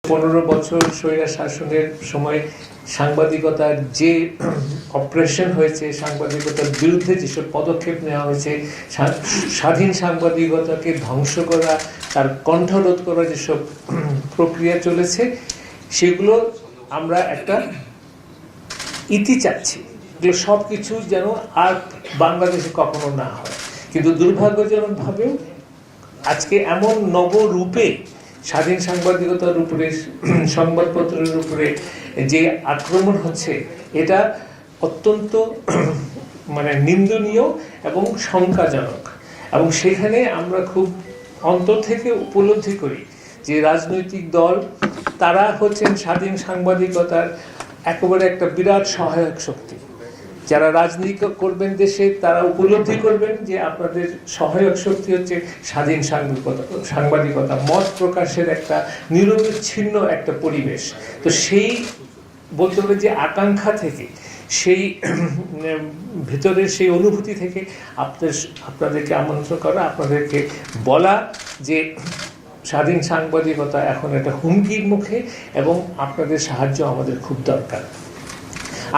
15 বছর স্বৈরাচার শাসনের সময় সাংবাদিকতার যে অপারেশন হয়েছে, সাংবাদিকতার বিরুদ্ধে যেসব পদক্ষেপ নেওয়া হয়েছে, স্বাধীন সাংবাদিকতাকে ধ্বংস করা, তার কণ্ঠরোধ করা যেসব প্রক্রিয়া চলেছে, সেগুলো আমরা একটা ইতি চাচ্ছি। এগুলো সব কিছু যেন আর বাংলাদেশে কখনো না হয়। কিন্তু দুর্ভাগ্যজনকভাবেও আজকে এমন নবরূপে স্বাধীন সাংবাদিকতার উপরে, সংবাদপত্রের উপরে যে আক্রমণ হচ্ছে, এটা অত্যন্ত নিন্দনীয় এবং শঙ্কাজনক। এবং সেখানে আমরা খুব অন্তর থেকে উপলব্ধি করি যে রাজনৈতিক দল তারা হচ্ছেন স্বাধীন সাংবাদিকতার একেবারে একটা বিরাট সহায়ক শক্তি। যারা রাজনীতি করবেন দেশে, তারা উপলব্ধি করবেন যে আপনাদের সহায়ক শক্তি হচ্ছে স্বাধীন সাংবাদিকতা, মত প্রকাশের একটা নিরবিচ্ছিন্ন একটা পরিবেশ। তো সেই বলতে হবে যে আকাঙ্ক্ষা থেকে, সেই ভেতরের সেই অনুভূতি থেকে আপনাদেরকে আমন্ত্রণ করা, আপনাদেরকে বলা যে স্বাধীন সাংবাদিকতা এখন একটা হুমকির মুখে এবং আপনাদের সাহায্য আমাদের খুব দরকার।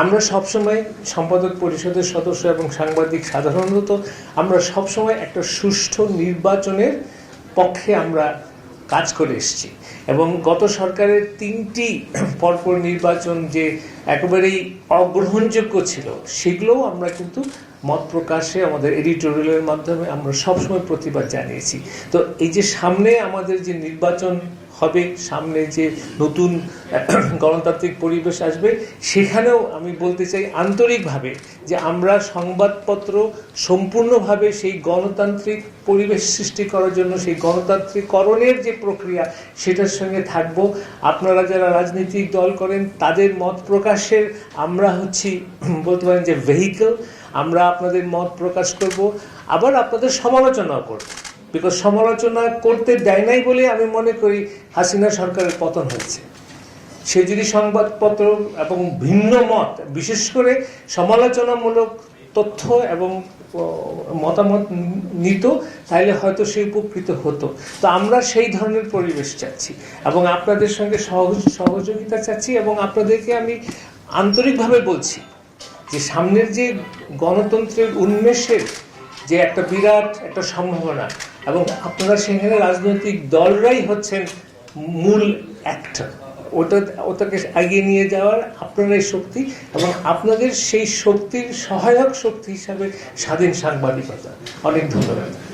আমরা সবসময় সম্পাদক পরিষদের সদস্য এবং সাংবাদিক সাধারণত আমরা সবসময় একটা সুষ্ঠু নির্বাচনের পক্ষে আমরা কাজ করে এসেছি। এবং গত সরকারের 3টি পরপর নির্বাচন যে একেবারেই অগ্রহণযোগ্য ছিল, সেগুলোও আমরা কিন্তু মত প্রকাশে আমাদের এডিটোরিয়ালের মাধ্যমে আমরা সবসময় প্রতিবাদ জানিয়েছি। তো এই যে সামনে আমাদের যে নির্বাচন হবে, সামনে যে নতুন গণতান্ত্রিক পরিবেশ আসবে, সেখানেও আমি বলতে চাই আন্তরিকভাবে যে আমরা সংবাদপত্র সম্পূর্ণভাবে সেই গণতান্ত্রিক পরিবেশ সৃষ্টি করার জন্য, সেই গণতান্ত্রিকরণের যে প্রক্রিয়া, সেটার সঙ্গে থাকব। আপনারা যারা রাজনৈতিক দল করেন, তাদের মত প্রকাশের আমরা হচ্ছি বলতে পারেন যে ভেহিকল। আমরা আপনাদের মত প্রকাশ করব, আবার আপনাদের সমালোচনাও করব। বিকজ সমালোচনা করতে দেয় নাই বলে আমি মনে করি হাসিনা সরকারের পতন হয়েছে। সে যদি সংবাদপত্র এবং ভিন্ন মত, বিশেষ করে সমালোচনামূলক তথ্য এবং মতামত নিত, তাহলে হয়তো সে উপকৃত হতো। তো আমরা সেই ধরনের পরিবেশ চাচ্ছি এবং আপনাদের সঙ্গে সহযোগিতা চাচ্ছি। এবং আপনাদেরকে আমি আন্তরিকভাবে বলছি যে সামনের যে গণতন্ত্রের উন্মেষের যে একটা বিরাট একটা সম্ভাবনা, এবং আপনারা সেখানে রাজনৈতিক দলরাই হচ্ছেন মূল অ্যাক্টর, ওটাকে এগিয়ে নিয়ে যাওয়ার আপনারাই শক্তি, এবং আপনাদের সেই শক্তির সহায়ক শক্তি হিসাবে স্বাধীন সাংবাদিকতা। অনেক ধন্যবাদ।